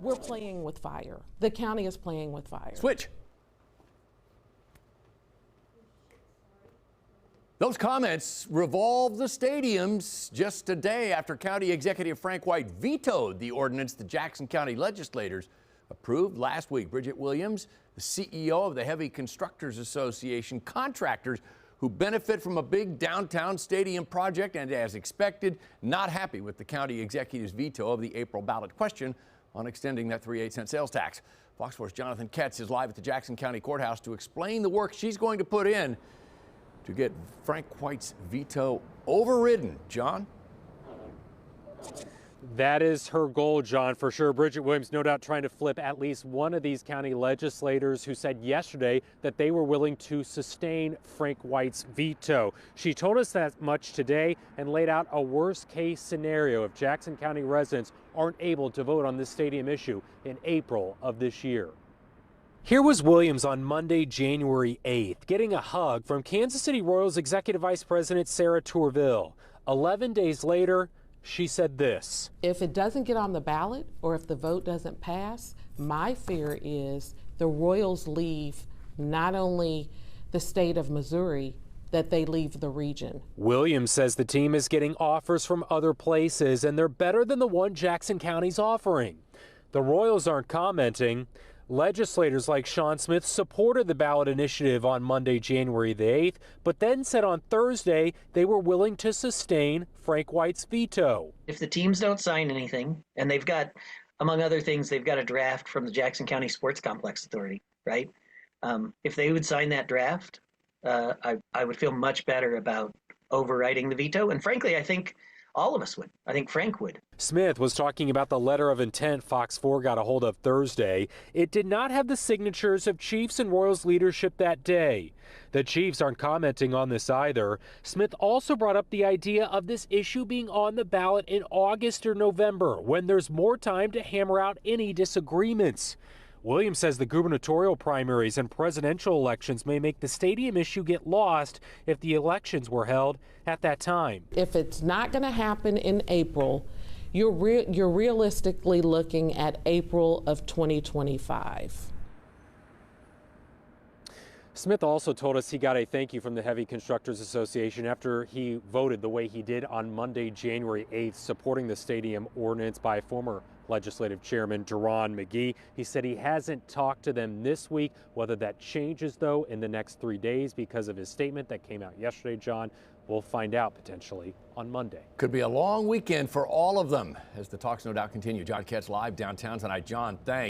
We're playing with fire. The county is playing with fire. Switch. Those comments revolve the stadiums just a day after County Executive Frank White vetoed the ordinance the Jackson County legislators approved last week. Bridget Williams, the CEO of the Heavy Constructors Association, contractors who benefit from a big downtown stadium project, and as expected, not happy with the county executive's veto of the April ballot question on extending that 3/8 sales tax. Fox 4's Jonathan Ketz is live at the Jackson County Courthouse to explain the work she's going to put in to get Frank White's veto overridden. John? That is her goal, John, for sure. Bridget Williams, no doubt, trying to flip at least one of these county legislators who said yesterday that they were willing to sustain Frank White's veto. She told us that much today and laid out a worst-case scenario if Jackson County residents aren't able to vote on this stadium issue in April of this year. Here was Williams on Monday, January 8th, getting a hug from Kansas City Royals Executive Vice President Sarah Tourville. 11 days later, she said this. If it doesn't get on the ballot or if the vote doesn't pass, my fear is the Royals leave not only the state of Missouri, that they leave the region. Williams says the team is getting offers from other places and they're better than the one Jackson County's offering. The Royals aren't commenting. Legislators like Sean Smith supported the ballot initiative on Monday, January the 8th, but then said on Thursday they were willing to sustain Frank White's veto. If the teams don't sign anything, and they've got, among other things, they've got a draft from the Jackson County Sports Complex Authority, right? If they would sign that draft, I would feel much better about overriding the veto. And frankly, I think all of us would. I think Frank would. Smith was talking about the letter of intent Fox 4 got a hold of Thursday. It did not have the signatures of Chiefs and Royals leadership that day. The Chiefs aren't commenting on this either. Smith also brought up the idea of this issue being on the ballot in August or November, when there's more time to hammer out any disagreements. Williams says the gubernatorial primaries and presidential elections may make the stadium issue get lost if the elections were held at that time. If it's not going to happen in April, you're realistically looking at April of 2025. Smith also told us he got a thank you from the Heavy Constructors Association after he voted the way he did on Monday, January 8th, supporting the stadium ordinance by former Legislative Chairman Deron McGee. He said he hasn't talked to them this week. Whether that changes, though, in the next 3 days because of his statement that came out yesterday, John, we'll find out potentially on Monday. Could be a long weekend for all of them as the talks no doubt continue. John Ketz live downtown tonight. John, thanks.